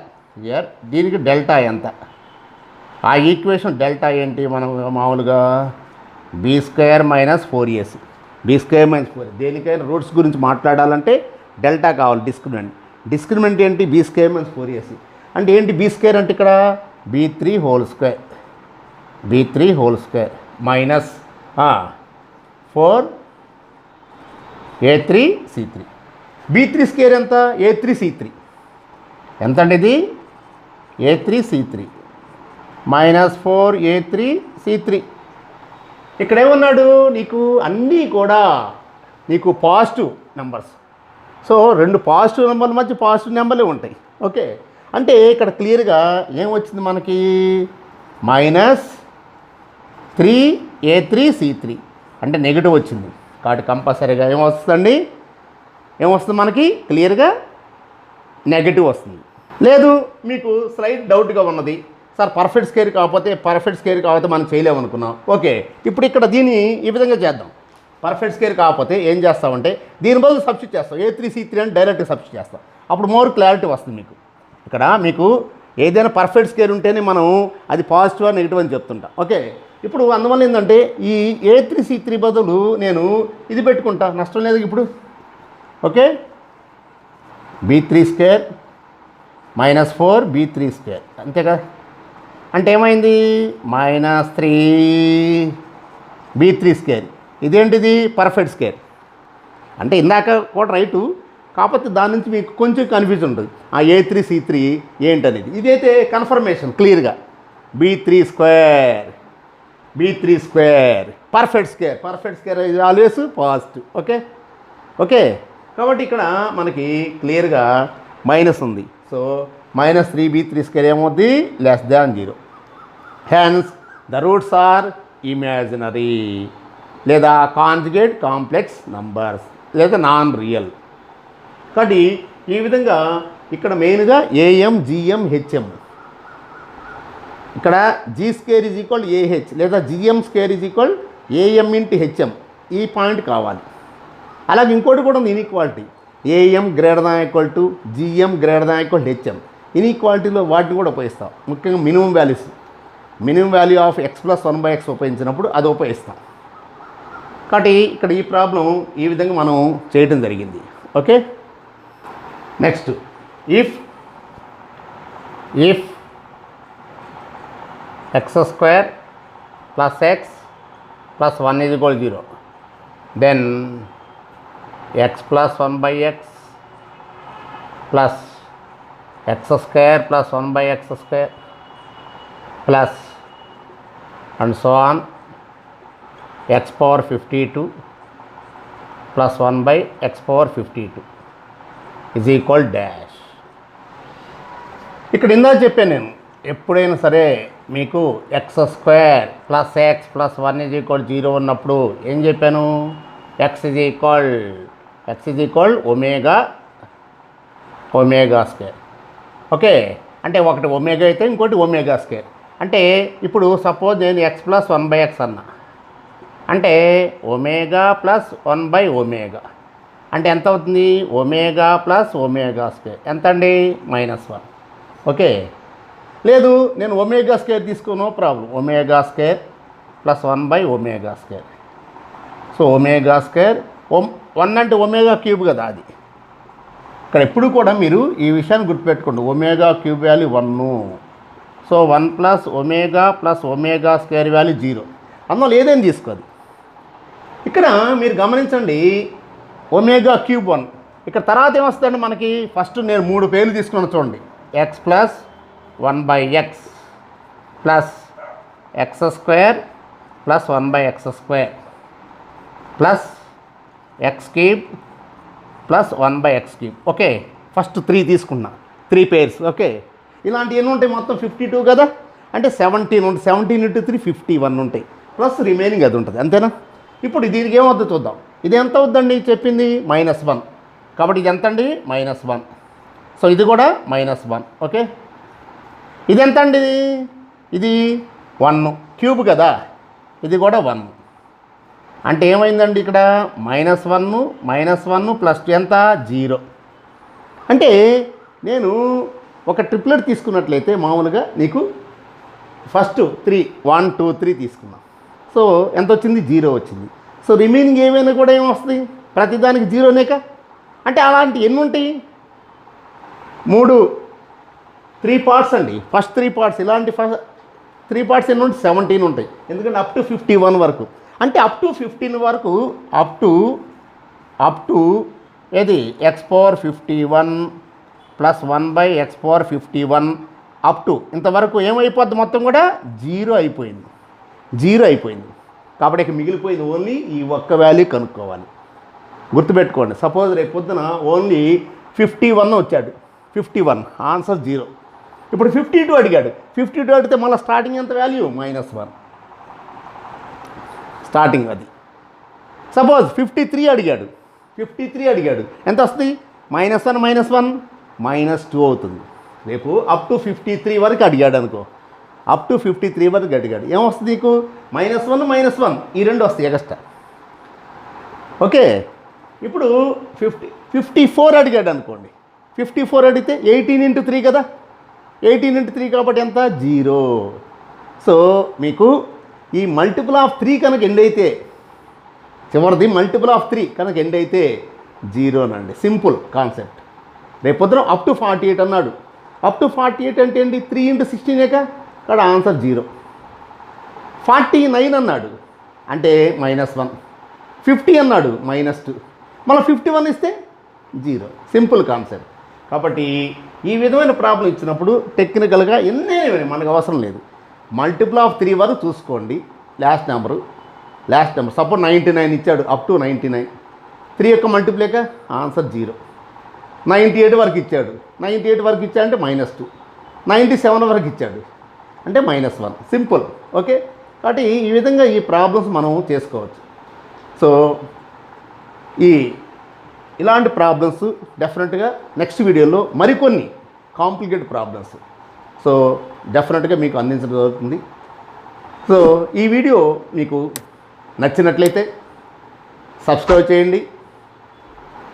ఇయర్ దీనికి డెల్టా ఎంత? ఆ ఈక్వేషన్ డెల్టా ఏంటి? మనం మామూలుగా B² - 4AC, B² - 4. దేనికైనా రూట్స్ గురించి మాట్లాడాలంటే డెల్టా కావాలి, డిస్క్రిమినెంట్ ఏంటి? B² - 4AC అంటే ఏంటి? B² అంటే ఇక్కడ B3 whole square minus 4 A3 C3. B3 square ఎంత? A3 C3 ఎంత అండి? ఇది A3 C3 minus 4 A3 C3. ఇక్కడ ఏమన్నాడు? నీకు అన్నీ కూడా నీకు పాజిటివ్ నెంబర్స్. సో రెండు పాజిటివ్ నెంబర్ల మధ్య పాజిటివ్ నెంబర్లే ఉంటాయి. ఓకే, అంటే ఇక్కడ క్లియర్గా ఏమొచ్చింది మనకి -3A3C3 అంటే నెగిటివ్ వచ్చింది. కాబట్టి కంపల్సరీగా ఏమొస్తుందండి, ఏమొస్తుంది మనకి క్లియర్గా నెగిటివ్ వస్తుంది. లేదు మీకు స్లైట్ డౌట్గా ఉన్నది, సార్ పర్ఫెక్ట్ స్క్వేర్ కాకపోతే మనం చేయలేమనుకున్నాం. ఓకే, ఇప్పుడు ఇక్కడ దీన్ని ఈ విధంగా చేద్దాం. పర్ఫెక్ట్ స్క్వేర్ కాకపోతే ఏం చేస్తామంటే దీని బదులు సబ్స్టిట్యూట్ చేస్తాం, A3C3 అని డైరెక్ట్గా సబ్స్టిట్యూట్ చేస్తాం. అప్పుడు మోర్ క్లారిటీ వస్తుంది మీకు. ఇక్కడ మీకు ఏదైనా పర్ఫెక్ట్ స్క్వేర్ ఉంటేనే మనం అది పాజిటివ్ అని నెగిటివ్ అని చెప్తుంటాం. ఓకే, ఇప్పుడు అందువల్ల ఏంటంటే ఈ A3C3 బదులు నేను ఇది పెట్టుకుంటా, నష్టం లేదు ఇప్పుడు. ఓకే, B3² -4B3² అంతేగా. అంటే ఏమైంది -3B3². ఇదేంటిది పర్ఫెక్ట్ స్క్వేర్. అంటే ఇందాక కూడా రైటు, కాకపోతే దాని నుంచి మీకు కొంచెం కన్ఫ్యూజన్ ఉంటుంది ఆ A3C3 ఏంటనేది. ఇదైతే కన్ఫర్మేషన్ క్లియర్గా B3² పర్ఫెక్ట్ స్క్వేర్ ఇది ఆల్వేస్ పాజిటివ్. ఓకే, కాబట్టి ఇక్కడ మనకి క్లియర్గా మైనస్ ఉంది. సో -3B3² ఏమవుద్ది <0. Hence the roots are imaginary లేదా కాంజుగేట్ కాంప్లెక్స్ నంబర్స్ లేదా నాన్ రియల్. కాబట్టి ఈ విధంగా ఇక్కడ మెయిన్గా AM, GM, HM. ఇక్కడ G² = AH లేదా GM² = AM × HM. ఈ పాయింట్ కావాలి. అలాగే ఇంకోటి కూడా ఉంది, ఇన్ఈక్వాలిటీ AM > GM > HM. ఇన్ఈక్వాలిటీలో వాటిని కూడా ఉపయోగిస్తాం. ముఖ్యంగా minimum value of x + 1/x ఉపయోగించినప్పుడు అది ఉపయోగిస్తాం. కాబట్టి ఇక్కడ ఈ ప్రాబ్లం ఈ విధంగా మనం చేయటం జరిగింది. Okay, next if x² + x + 1 = 0 then x + 1/x plus x² + 1/x² plus and so on x⁴52 plus 1/x⁴52 is equal dash. ఇక్కడ ఇందా చెప్పాను నేను, ఎప్పుడైనా సరే మీకు x² + x + 1 = 0 ఉన్నప్పుడు ఏం చెప్పాను, x = ఓకే, అంటే ఒకటి ఒమేగా అయితే ఇంకోటి ω². అంటే ఇప్పుడు సపోజ్ నేను x + 1/x అన్నా, అంటే ω + 1/ω అంటే ఎంత అవుతుంది, ω + ω² ఎంత అండి -1. ఓకే, లేదు నేను ω² తీసుకో, నో ప్రాబ్లం, ω² + 1/ω². సో ω², 1 అంటే ω³ కదా అది. ఇక్కడ ఎప్పుడు కూడా మీరు ఈ విషయాన్ని గుర్తుపెట్టుకోండి, ω³ వాల్యూ 1. So 1 + ω + ω² value 0. అందువల్ల ఏదైనా తీసుకోదు. ఇక్కడ మీరు గమనించండి, ω³ 1. ఇక్కడ తర్వాత ఏమొస్తుందండి మనకి, ఫస్ట్ నేను 3 పేర్లు తీసుకున్నాను చూడండి, x + 1/x plus x² plus 1/x² plus x³ plus 1/x³. Okay, first 3 తీసుకున్నా, 3 పేర్స్. ఓకే, ఇలాంటివి ఎన్ని ఉంటాయి మొత్తం 52 కదా, అంటే 17 ఉంటాయి. 17 × 3 51 ఉంటాయి, ప్లస్ రిమైనింగ్ అది ఉంటుంది, అంతేనా. ఇప్పుడు దీనికి ఏమవుతుందో చూద్దాం. ఇది ఎంత అవుద్దండి చెప్పింది -1, కాబట్టి ఇది ఎంత అండి -1. సో ఇది కూడా -1. ఓకే, ఇది ఎంత అండి, ఇది 1³ కదా, ఇది కూడా 1. అంటే ఏమైందండి ఇక్కడ -1 ప్లస్ ఎంత 0. అంటే నేను ఒక ట్రిప్లెట్ తీసుకున్నట్లయితే మామూలుగా నీకు ఫస్ట్ 3 1 2 3 తీసుకున్నాం. సో ఎంత వచ్చింది, 0 వచ్చింది. సో రిమైనింగ్ ఏమైనా కూడా ఏమొస్తుంది, ప్రతిదానికి 0నేక. అంటే అలాంటి ఎన్ని ఉంటాయి, 3 పార్ట్స్ అండి. ఫస్ట్ 3 పార్ట్స్, ఇలాంటి 3 పార్ట్స్ ఎన్ని ఉంటాయి, 17 ఉంటాయి. ఎందుకంటే అప్ టు 51 వరకు, అంటే అప్ టు 15 వరకు, అప్ టు ఏది x⁴51 plus 1/x⁴51 up to ఇంతవరకు ఏమైపోద్ది, మొత్తం కూడా 0 అయిపోయింది. కాబట్టి ఇక మిగిలిపోయింది ఓన్లీ ఈ ఒక్క వాల్యూ కనుక్కోవాలి. గుర్తుపెట్టుకోండి. సపోజ్ రేపు పొద్దున ఓన్లీ 51 వచ్చాడు, 51 ఆన్సర్ 0. ఇప్పుడు 52 అడిగాడు, 52 అడిగితే మళ్ళీ స్టార్టింగ్ ఎంత వాల్యూ -1 స్టార్టింగ్ అది. సపోజ్ 53 అడిగాడు, 53 అడిగాడు, ఎంత వస్తుంది? -1 -2 అవుతుంది. రేపు అప్ టు 53 వరకు అడిగాడు అనుకో, అప్ టు 53 వరకు అడిగాడు, ఏమొస్తుంది నీకు? -1 -1 ఈ రెండు వస్తాయి ఎక్స్ట్రా. ఓకే, ఇప్పుడు 54 అడిగాడు అనుకోండి, 54 అడిగితే 18 × 3 కదా, 18 × 3 కాబట్టి ఎంత? 0. సో మీకు ఈ మల్టిపుల్ ఆఫ్ 3 కనుక ఎండ్ అయితే, చివరిది మల్టిపుల్ ఆఫ్ 3 కనుక ఎండ్ అయితే 0నండి. Simple concept. రేపు పొద్దున అప్ టు 48 అన్నాడు, అప్ టు 48 అంటే ఏంటి? 3 × 16 ఇక్కడ ఆన్సర్ 0. 49 అన్నాడు అంటే -1, 50 అన్నాడు -2, మళ్ళీ 51 ఇస్తే 0. Simple concept. కాబట్టి ఈ విధమైన ప్రాబ్లం ఇచ్చినప్పుడు టెక్నికల్గా ఎన్నే మనకు అవసరం లేదు, మల్టిపుల్ ఆఫ్ 3 వరకు చూసుకోండి. లాస్ట్ నెంబర్ సపోజ్ 99 ఇచ్చాడు, అప్ టు 99, 3 యొక్క మల్టిప్లేక ఆన్సర్ 0. 98 వరకు ఇచ్చాడు, 98 వరకు ఇచ్చాడంటే -2, 97 వరకు ఇచ్చాడు అంటే -1. సింపుల్. ఓకే, కాబట్టి ఈ విధంగా ఈ ప్రాబ్లమ్స్ మనం చేసుకోవచ్చు. సో ఇలాంటి ప్రాబ్లమ్స్ డెఫినెట్గా నెక్స్ట్ వీడియోలో మరికొన్ని కాంప్లికేటెడ్ ప్రాబ్లమ్స్ సో డెఫినెట్గా మీకు అందించడం జరుగుతుంది. సో ఈ వీడియో మీకు నచ్చినట్లయితే సబ్స్క్రైబ్ చేయండి.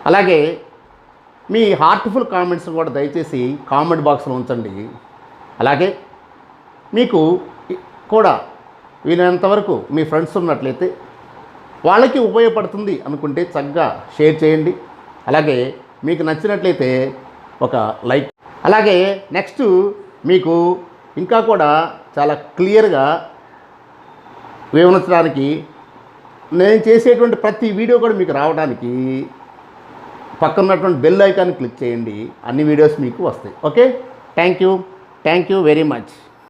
అలాగే మీ హార్ట్ఫుల్ కామెంట్స్ కూడా దయచేసి కామెంట్ బాక్స్లో ఉంచండి. అలాగే మీకు కూడా వీలైనంతవరకు మీ ఫ్రెండ్స్ ఉన్నట్లయితే వాళ్ళకి ఉపయోగపడుతుంది అనుకుంటే చక్కగా షేర్ చేయండి. అలాగే మీకు నచ్చినట్లయితే ఒక లైక్. అలాగే నెక్స్ట్ మీకు ఇంకా కూడా చాలా క్లియర్గా వివరించడానికి నేను చేసేటువంటి ప్రతి వీడియో కూడా మీకు రావడానికి పక్కన ఉన్నటువంటి బెల్ ఐకాన్ క్లిక్ చేయండి, అన్ని వీడియోస్ మీకు వస్తాయి. Okay, thank you very much.